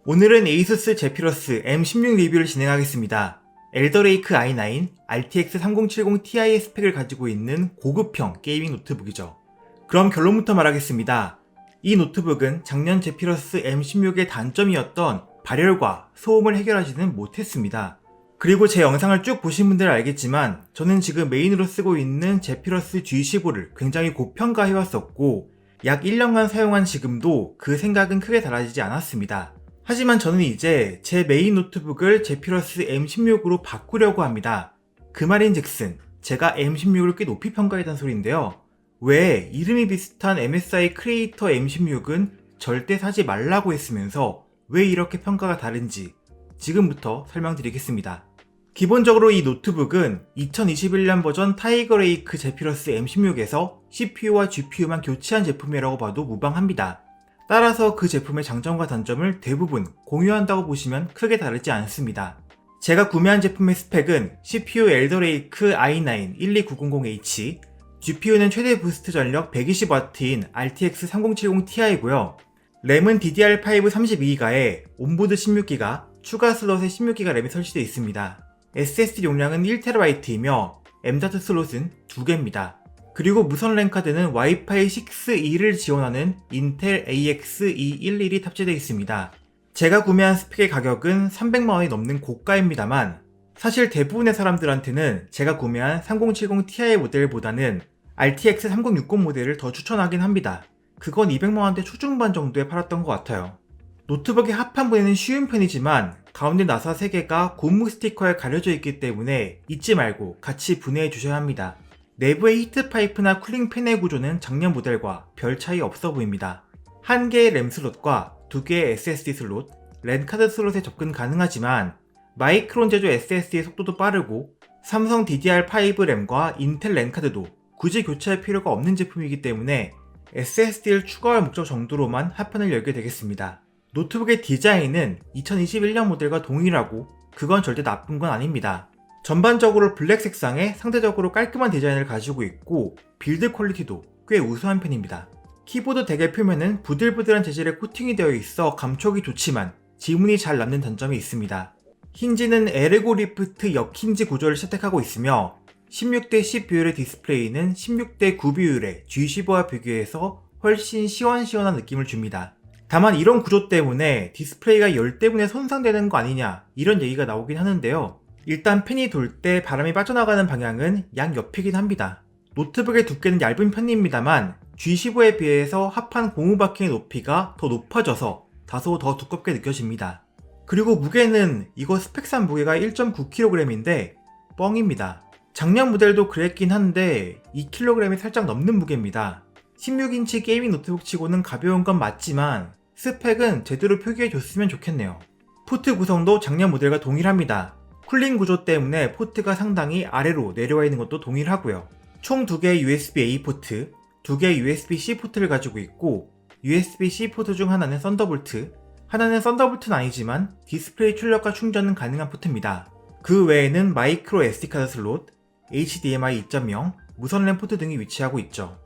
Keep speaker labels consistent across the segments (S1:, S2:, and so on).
S1: 오늘은 에이수스 제피러스 M16 리뷰를 진행하겠습니다. 엘더레이크 i9 RTX 3070 Ti의 스펙을 가지고 있는 고급형 게이밍 노트북이죠. 그럼 결론부터 말하겠습니다. 이 노트북은 작년 제피러스 M16의 단점이었던 발열과 소음을 해결하지는 못했습니다. 그리고 제 영상을 쭉 보신 분들은 알겠지만 저는 지금 메인으로 쓰고 있는 제피러스 G15를 굉장히 고평가해왔었고 약 1년간 사용한 지금도 그 생각은 크게 달라지지 않았습니다. 하지만 저는 이제 제 메인 노트북을 제피러스 M16으로 바꾸려고 합니다. 그 말인즉슨 제가 M16을 꽤 높이 평가했던 소리인데요. 왜 이름이 비슷한 MSI 크리에이터 M16은 절대 사지 말라고 했으면서 왜 이렇게 평가가 다른지 지금부터 설명드리겠습니다. 기본적으로 이 노트북은 2021년 버전 타이거 레이크 제피러스 M16에서 CPU와 GPU만 교체한 제품이라고 봐도 무방합니다. 따라서 그 제품의 장점과 단점을 대부분 공유한다고 보시면 크게 다르지 않습니다. 제가 구매한 제품의 스펙은 CPU 엘더레이크 i9 12900H, GPU는 최대 부스트 전력 120W인 RTX 3070 Ti고요. 램은 DDR5 32기가에 온보드 16기가, 추가 슬롯에 16기가 램이 설치되어 있습니다. SSD 용량은 1TB이며 M.2 슬롯은 2개입니다. 그리고 무선 랜 카드는 와이파이 6E를 지원하는 인텔 AX211이 탑재되어 있습니다. 제가 구매한 스펙의 가격은 300만원이 넘는 고가입니다만 사실 대부분의 사람들한테는 제가 구매한 3070 Ti 모델보다는 RTX 3060 모델을 더 추천하긴 합니다. 그건 200만원대 초중반 정도에 팔았던 것 같아요. 노트북의 하판 분해는 쉬운 편이지만 가운데 나사 3개가 고무 스티커에 가려져 있기 때문에 잊지 말고 같이 분해해 주셔야 합니다. 내부의 히트파이프나 쿨링팬의 구조는 작년 모델과 별 차이 없어 보입니다. 1개의 램 슬롯과 2개의 SSD 슬롯, 랜카드 슬롯에 접근 가능하지만 마이크론 제조 SSD의 속도도 빠르고 삼성 DDR5 램과 인텔 랜카드도 굳이 교체할 필요가 없는 제품이기 때문에 SSD를 추가할 목적 정도로만 하판을 열게 되겠습니다. 노트북의 디자인은 2021년 모델과 동일하고 그건 절대 나쁜 건 아닙니다. 전반적으로 블랙 색상에 상대적으로 깔끔한 디자인을 가지고 있고 빌드 퀄리티도 꽤 우수한 편입니다. 키보드 대개 표면은 부들부들한 재질의 코팅이 되어 있어 감촉이 좋지만 지문이 잘 남는 단점이 있습니다. 힌지는 에르고 리프트 역힌지 구조를 채택하고 있으며 16:10 비율의 디스플레이는 16:9 비율의 G15와 비교해서 훨씬 시원시원한 느낌을 줍니다. 다만 이런 구조 때문에 디스플레이가 열 때문에 손상되는 거 아니냐 이런 얘기가 나오긴 하는데요. 일단 팬이 돌 때 바람이 빠져나가는 방향은 양옆이긴 합니다. 노트북의 두께는 얇은 편입니다만 G15에 비해서 하판 고무 바킹의 높이가 더 높아져서 다소 더 두껍게 느껴집니다. 그리고 무게는 이거 스펙상 무게가 1.9kg인데 뻥입니다. 작년 모델도 그랬긴 한데 2kg이 살짝 넘는 무게입니다. 16인치 게이밍 노트북 치고는 가벼운 건 맞지만 스펙은 제대로 표기해줬으면 좋겠네요. 포트 구성도 작년 모델과 동일합니다. 쿨링 구조 때문에 포트가 상당히 아래로 내려와 있는 것도 동일하고요. 총 2개의 USB-A 포트, 2개의 USB-C 포트를 가지고 있고 USB-C 포트 중 하나는 썬더볼트, 하나는 썬더볼트는 아니지만 디스플레이 출력과 충전은 가능한 포트입니다. 그 외에는 마이크로 SD카드 슬롯, HDMI 2.0, 무선 램 포트 등이 위치하고 있죠.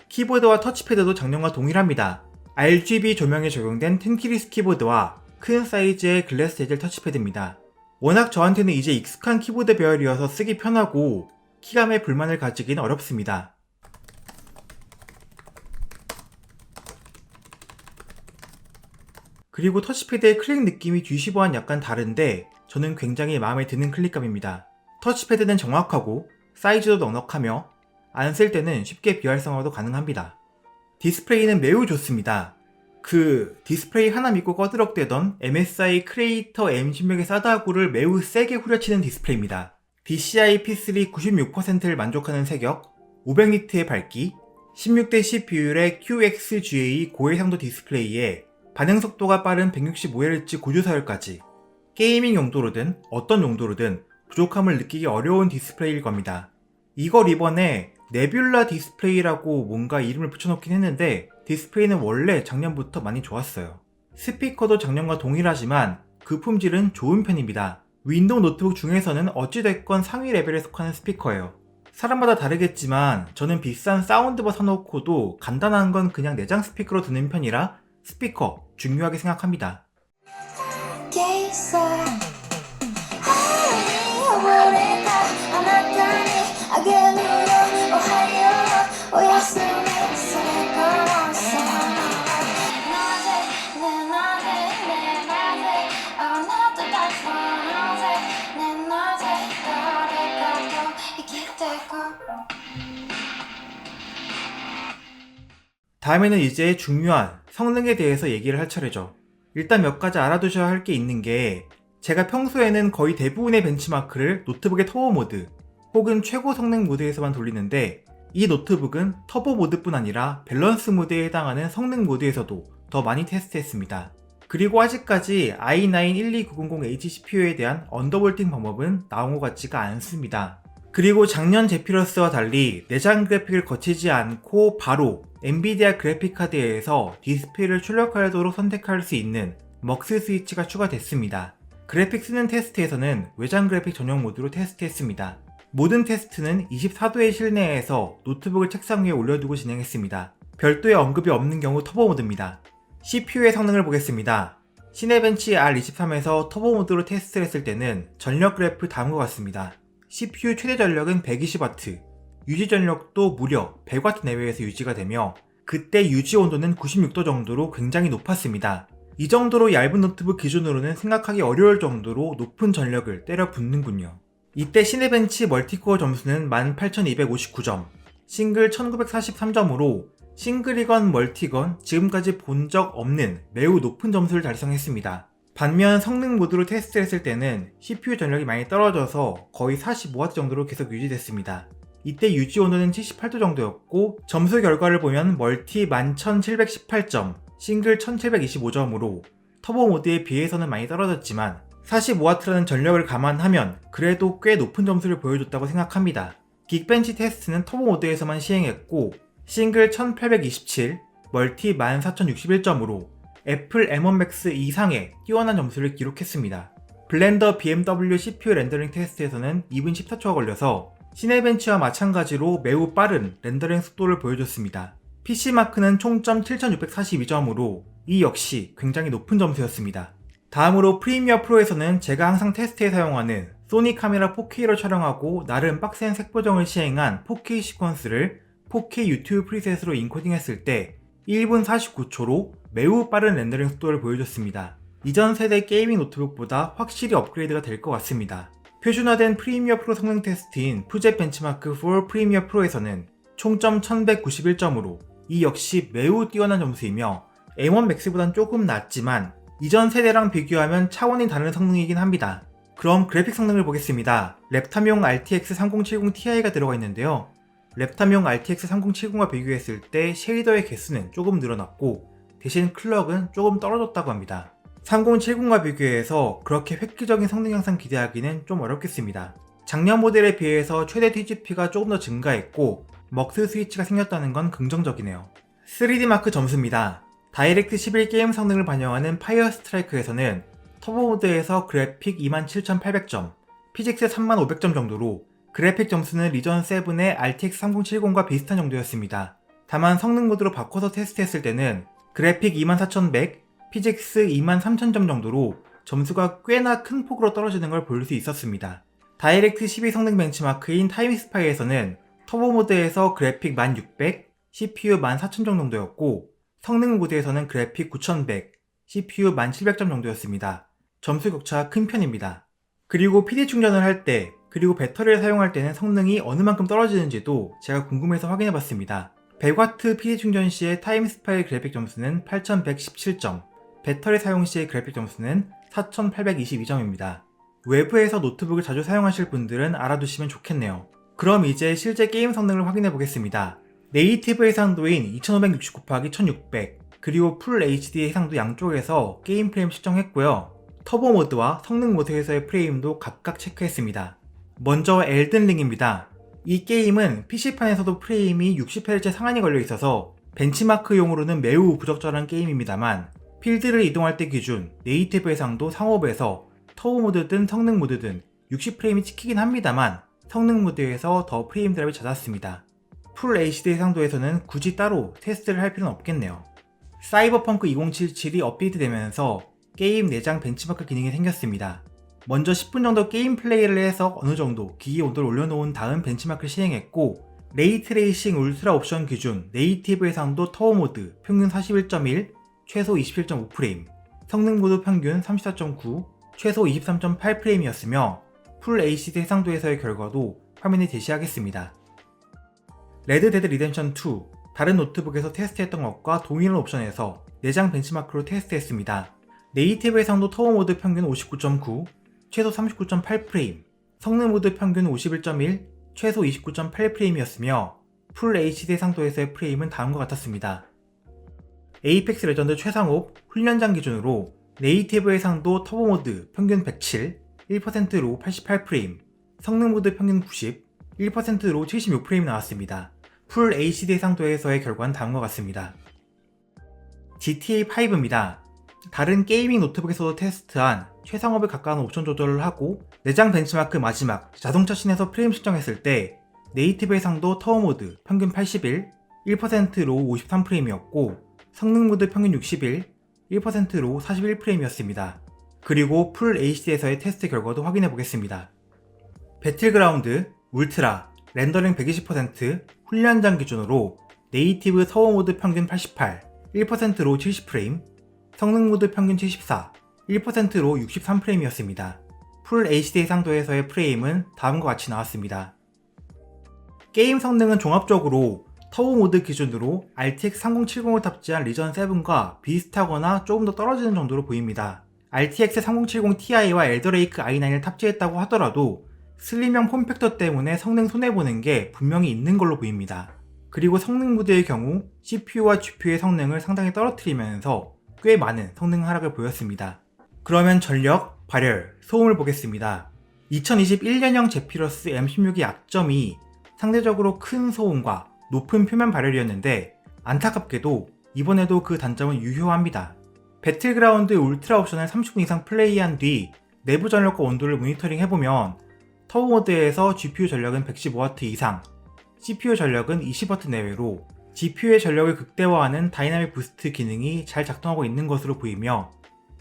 S1: 키보드와 터치패드도 작년과 동일합니다. RGB 조명에 적용된 텐키리스 키보드와 큰 사이즈의 글래스 재질 터치패드입니다. 워낙 저한테는 이제 익숙한 키보드 배열이어서 쓰기 편하고 키감에 불만을 가지긴 어렵습니다. 그리고 터치패드의 클릭 느낌이 G15와는 약간 다른데 저는 굉장히 마음에 드는 클릭감입니다. 터치패드는 정확하고 사이즈도 넉넉하며 안 쓸 때는 쉽게 비활성화도 가능합니다. 디스플레이는 매우 좋습니다. 디스플레이 하나 믿고 꺼드럭대던 MSI 크리에이터 M16의 사다구를 매우 세게 후려치는 디스플레이입니다. DCI-P3 96%를 만족하는 색역, 500니트의 밝기, 16:10 비율의 QXGA 고해상도 디스플레이에 반응 속도가 빠른 165Hz 고주사율까지 게이밍 용도로든 어떤 용도로든 부족함을 느끼기 어려운 디스플레이일 겁니다. 이걸 이번에 네뷸라 디스플레이라고 뭔가 이름을 붙여놓긴 했는데 디스플레이는 원래 작년부터 많이 좋았어요. 스피커도 작년과 동일하지만 그 품질은 좋은 편입니다. 윈도우 노트북 중에서는 어찌됐건 상위 레벨에 속하는 스피커예요. 사람마다 다르겠지만 저는 비싼 사운드바 사놓고도 간단한 건 그냥 내장 스피커로 듣는 편이라 스피커 중요하게 생각합니다.
S2: 있어 잊어버릴까 안 왔다니 아게루로 오하이오로 오야스미 소리 걸었어 내 낮에 내 낮에 나도 다시 내 낮에 너를 갖고 있기 때문에
S1: 다음에는 이제 중요한 성능에 대해서 얘기를 할 차례죠. 일단 몇 가지 알아두셔야 할 게 있는 게 제가 평소에는 거의 대부분의 벤치마크를 노트북의 터보 모드 혹은 최고 성능 모드에서만 돌리는데 이 노트북은 터보 모드뿐 아니라 밸런스 모드에 해당하는 성능 모드에서도 더 많이 테스트했습니다. 그리고 아직까지 i9-12900H CPU에 대한 언더볼팅 방법은 나온 것 같지가 않습니다. 그리고 작년 제피러스와 달리 내장 그래픽을 거치지 않고 바로 엔비디아 그래픽카드에서 디스플레이를 출력하도록 선택할 수 있는 먹스 스위치가 추가됐습니다. 그래픽 쓰는 테스트에서는 외장 그래픽 전용 모드로 테스트했습니다. 모든 테스트는 24도의 실내에서 노트북을 책상 위에 올려두고 진행했습니다. 별도의 언급이 없는 경우 터보 모드입니다. CPU의 성능을 보겠습니다. 시네벤치 R23에서 터보 모드로 테스트를 했을 때는 전력 그래프 다음과 같습니다. CPU 최대 전력은 120W, 유지 전력도 무려 100W 내외에서 유지가 되며 그때 유지 온도는 96도 정도로 굉장히 높았습니다. 이 정도로 얇은 노트북 기준으로는 생각하기 어려울 정도로 높은 전력을 때려 붓는군요. 이때 시네벤치 멀티코어 점수는 18259점, 싱글 1943점으로 싱글이건 멀티건 지금까지 본 적 없는 매우 높은 점수를 달성했습니다. 반면 성능 모드로 테스트했을 때는 CPU 전력이 많이 떨어져서 거의 45W 정도로 계속 유지됐습니다. 이때 유지 온도는 78도 정도였고 점수 결과를 보면 멀티 11718점, 싱글 1725점으로 터보 모드에 비해서는 많이 떨어졌지만 45W라는 전력을 감안하면 그래도 꽤 높은 점수를 보여줬다고 생각합니다. 긱벤치 테스트는 터보 모드에서만 시행했고 싱글 1827, 멀티 14061점으로 애플 M1 Max 이상의 뛰어난 점수를 기록했습니다. 블렌더 BMW CPU 렌더링 테스트에서는 2분 14초가 걸려서 시네벤치와 마찬가지로 매우 빠른 렌더링 속도를 보여줬습니다. PC마크는 총점 7642점으로 이 역시 굉장히 높은 점수였습니다. 다음으로 프리미어 프로에서는 제가 항상 테스트에 사용하는 소니 카메라 4K로 촬영하고 나름 빡센 색 보정을 시행한 4K 시퀀스를 4K 유튜브 프리셋으로 인코딩했을 때 1분 49초로 매우 빠른 렌더링 속도를 보여줬습니다. 이전 세대 게이밍 노트북보다 확실히 업그레이드가 될 것 같습니다. 표준화된 프리미어 프로 성능 테스트인 푸제 벤치마크 4 프리미어 프로에서는 총점 1191점으로 이 역시 매우 뛰어난 점수이며 M1 Max보단 조금 낮지만 이전 세대랑 비교하면 차원이 다른 성능이긴 합니다. 그럼 그래픽 성능을 보겠습니다. 랩탑용 RTX 3070 Ti가 들어가 있는데요. 랩탑용 RTX 3070과 비교했을 때 쉐이더의 개수는 조금 늘어났고 대신 클럭은 조금 떨어졌다고 합니다. 3070과 비교해서 그렇게 획기적인 성능 향상 기대하기는 좀 어렵겠습니다. 작년 모델에 비해서 최대 TGP가 조금 더 증가했고 먹스 스위치가 생겼다는 건 긍정적이네요. 3D 마크 점수입니다. 다이렉트 11 게임 성능을 반영하는 파이어 스트라이크에서는 터보 모드에서 그래픽 27800점, 피직스 3500점 정도로 그래픽 점수는 리전 7의 RTX 3070과 비슷한 정도였습니다. 다만 성능 모드로 바꿔서 테스트했을 때는 그래픽 24100, 피직스 23000점 정도로 점수가 꽤나 큰 폭으로 떨어지는 걸 볼 수 있었습니다. 다이렉트 12 성능 벤치마크인 타임스파이에서는 터보 모드에서 그래픽 1600, CPU 14000점 정도였고 성능 모드에서는 그래픽 9100, CPU 1700점 정도였습니다. 점수 격차가 큰 편입니다. 그리고 PD 충전을 할 때, 그리고 배터리를 사용할 때는 성능이 어느 만큼 떨어지는지도 제가 궁금해서 확인해봤습니다. 100W PD 충전 시의 타임스파이 그래픽 점수는 8117점, 배터리 사용 시의 그래픽 점수는 4822점입니다. 외부에서 노트북을 자주 사용하실 분들은 알아두시면 좋겠네요. 그럼 이제 실제 게임 성능을 확인해보겠습니다. 네이티브 해상도인 2560 곱하기 1600 그리고 풀 HD 해상도 양쪽에서 게임 프레임 측정했고요. 터보 모드와 성능 모드에서의 프레임도 각각 체크했습니다. 먼저 엘든링입니다. 이 게임은 PC판에서도 프레임이 60Hz 상한이 걸려 있어서 벤치마크용으로는 매우 부적절한 게임입니다만 필드를 이동할 때 기준 네이티브 해상도 상업에서 터보 모드든 성능 모드든 60프레임이 찍히긴 합니다만 성능 모드에서 더 프레임 드랍이 잦았습니다. 풀 HD 해상도에서는 굳이 따로 테스트를 할 필요는 없겠네요. 사이버펑크 2077이 업데이트되면서 게임 내장 벤치마크 기능이 생겼습니다. 먼저 10분 정도 게임 플레이를 해서 어느 정도 기기 온도를 올려놓은 다음 벤치마크를 실행했고, 레이트레이싱 울트라 옵션 기준 네이티브 해상도 터보 모드 평균 41.1, 최소 27.5프레임, 성능 모드 평균 34.9, 최소 23.8프레임이었으며 풀 HD 해상도에서의 결과도 화면에 제시하겠습니다. 레드 데드 리뎀션 2, 다른 노트북에서 테스트했던 것과 동일한 옵션에서 내장 벤치마크로 테스트했습니다. 네이티브 해상도 터보 모드 평균 59.9, 최소 39.8프레임, 성능 모드 평균 51.1, 최소 29.8프레임이었으며 풀 HD 해상도에서의 프레임은 다음과 같았습니다. 에이펙스 레전드 최상업 훈련장 기준으로 네이티브 해상도 터보 모드 평균 107, 1%로 88프레임, 성능 모드 평균 90, 1%로 76프레임 나왔습니다. 풀 HD 해상도에서의 결과는 다음과 같습니다. GTA5입니다. 다른 게이밍 노트북에서도 테스트한 최상업에 가까운 옵션 조절을 하고 내장 벤치마크 마지막 자동차 씬에서 프레임 측정했을 때 네이티브 해상도 터보 모드 평균 81, 1%로 53프레임이었고 성능 모드 평균 61, 1%로 41프레임이었습니다. 그리고 풀 HD에서의 테스트 결과도 확인해 보겠습니다. 배틀그라운드, 울트라, 렌더링 120%, 훈련장 기준으로 네이티브 터보 모드 평균 88, 1%로 70프레임, 성능 모드 평균 74, 1%로 63프레임이었습니다. 풀 HD 해상도에서의 프레임은 다음과 같이 나왔습니다. 게임 성능은 종합적으로 터보 모드 기준으로 RTX 3070을 탑재한 리전 7과 비슷하거나 조금 더 떨어지는 정도로 보입니다. RTX 3070 Ti와 엘더레이크 i9을 탑재했다고 하더라도 슬림형 폼팩터 때문에 성능 손해보는 게 분명히 있는 걸로 보입니다. 그리고 성능 모드의 경우 CPU와 GPU의 성능을 상당히 떨어뜨리면서 꽤 많은 성능 하락을 보였습니다. 그러면 전력, 발열, 소음을 보겠습니다. 2021년형 제피러스 M16의 약점이 상대적으로 큰 소음과 높은 표면 발열이었는데 안타깝게도 이번에도 그 단점은 유효합니다. 배틀그라운드 울트라 옵션을 30분 이상 플레이한 뒤 내부 전력과 온도를 모니터링 해보면 터보 모드에서 GPU 전력은 115W 이상, CPU 전력은 20W 내외로 GPU의 전력을 극대화하는 다이나믹 부스트 기능이 잘 작동하고 있는 것으로 보이며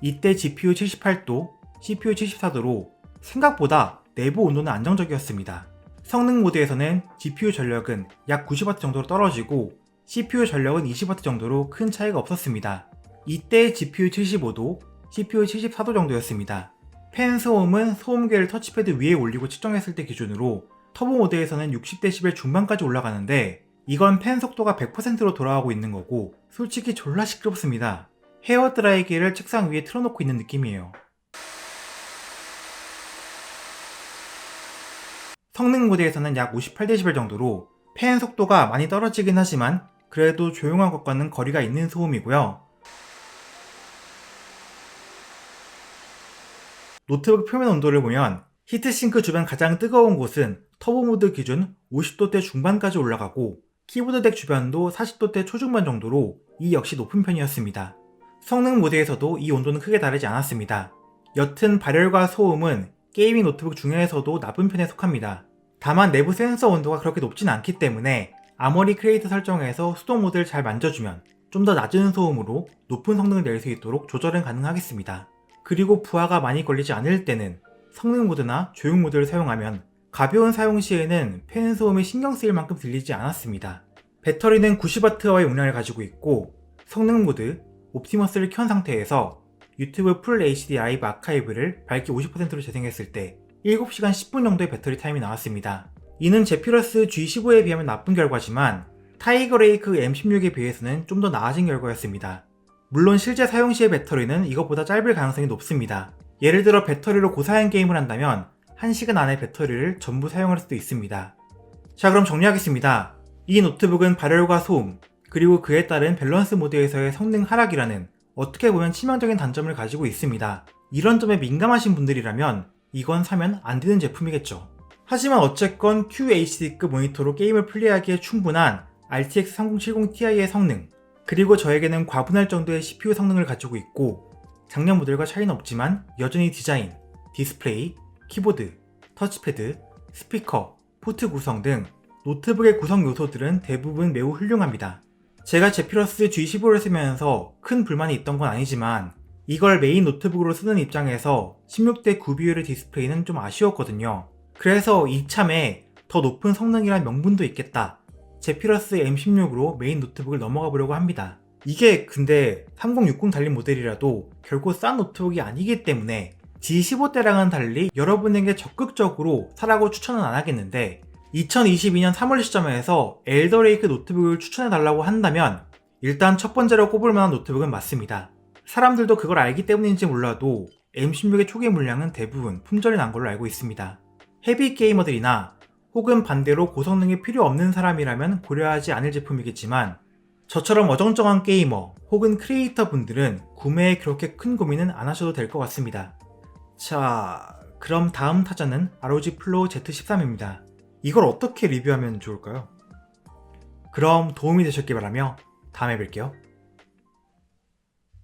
S1: 이때 GPU 78도, CPU 74도로 생각보다 내부 온도는 안정적이었습니다. 성능 모드에서는 GPU 전력은 약 90W 정도로 떨어지고 CPU 전력은 20W 정도로 큰 차이가 없었습니다. 이때 GPU 75도, CPU 74도 정도였습니다. 팬 소음은 소음계를 터치패드 위에 올리고 측정했을 때 기준으로 터보 모드에서는 60dB 중반까지 올라가는데 이건 팬 속도가 100%로 돌아가고 있는 거고 솔직히 졸라 시끄럽습니다. 헤어드라이기를 책상 위에 틀어놓고 있는 느낌이에요. 성능 모드에서는 약 58dB 정도로 팬 속도가 많이 떨어지긴 하지만 그래도 조용한 것과는 거리가 있는 소음이고요. 노트북 표면 온도를 보면 히트싱크 주변 가장 뜨거운 곳은 터보 모드 기준 50도대 중반까지 올라가고 키보드 덱 주변도 40도대 초중반 정도로 이 역시 높은 편이었습니다. 성능 모드에서도 이 온도는 크게 다르지 않았습니다. 여튼 발열과 소음은 게이밍 노트북 중에서도 나쁜 편에 속합니다. 다만 내부 센서 온도가 그렇게 높진 않기 때문에 아머리 크리에이터 설정에서 수동 모드를 잘 만져주면 좀 더 낮은 소음으로 높은 성능을 낼 수 있도록 조절은 가능하겠습니다. 그리고 부하가 많이 걸리지 않을 때는 성능 모드나 조용 모드를 사용하면 가벼운 사용 시에는 팬 소음에 신경 쓰일 만큼 들리지 않았습니다. 배터리는 90W의 용량을 가지고 있고 성능 모드, 옵티머스를 켠 상태에서 유튜브 풀 HD 라이브 아카이브를 밝기 50%로 재생했을 때 7시간 10분 정도의 배터리 타임이 나왔습니다. 이는 제피러스 G15에 비하면 나쁜 결과지만 타이거 레이크 M16에 비해서는 좀 더 나아진 결과였습니다. 물론 실제 사용 시의 배터리는 이것보다 짧을 가능성이 높습니다. 예를 들어 배터리로 고사양 게임을 한다면 1시간 안에 배터리를 전부 사용할 수도 있습니다. 자, 그럼 정리하겠습니다. 이 노트북은 발열과 소음, 그리고 그에 따른 밸런스 모드에서의 성능 하락이라는 어떻게 보면 치명적인 단점을 가지고 있습니다. 이런 점에 민감하신 분들이라면 이건 사면 안 되는 제품이겠죠. 하지만 어쨌건 QHD급 모니터로 게임을 플레이하기에 충분한 RTX 3070 Ti의 성능, 그리고 저에게는 과분할 정도의 CPU 성능을 가지고 있고 작년 모델과 차이는 없지만 여전히 디자인, 디스플레이, 키보드, 터치패드, 스피커, 포트 구성 등 노트북의 구성 요소들은 대부분 매우 훌륭합니다. 제가 제피러스 G15를 쓰면서 큰 불만이 있던 건 아니지만 이걸 메인 노트북으로 쓰는 입장에서 16대 9 비율의 디스플레이는 좀 아쉬웠거든요. 그래서 이참에 더 높은 성능이란 명분도 있겠다. 제피러스 M16으로 메인 노트북을 넘어가 보려고 합니다. 이게 근데 3060 달린 모델이라도 결코 싼 노트북이 아니기 때문에 G15대랑은 달리 여러분에게 적극적으로 사라고 추천은 안 하겠는데 2022년 3월 시점에서 엘더레이크 노트북을 추천해달라고 한다면 일단 첫 번째로 꼽을 만한 노트북은 맞습니다. 사람들도 그걸 알기 때문인지 몰라도 M16의 초기 물량은 대부분 품절이 난 걸로 알고 있습니다. 헤비 게이머들이나 혹은 반대로 고성능이 필요 없는 사람이라면 고려하지 않을 제품이겠지만 저처럼 어정쩡한 게이머 혹은 크리에이터 분들은 구매에 그렇게 큰 고민은 안 하셔도 될 것 같습니다. 자, 그럼 다음 타자는 ROG 플로우 Z13입니다. 이걸 어떻게 리뷰하면 좋을까요? 그럼 도움이 되셨길 바라며 다음에 뵐게요.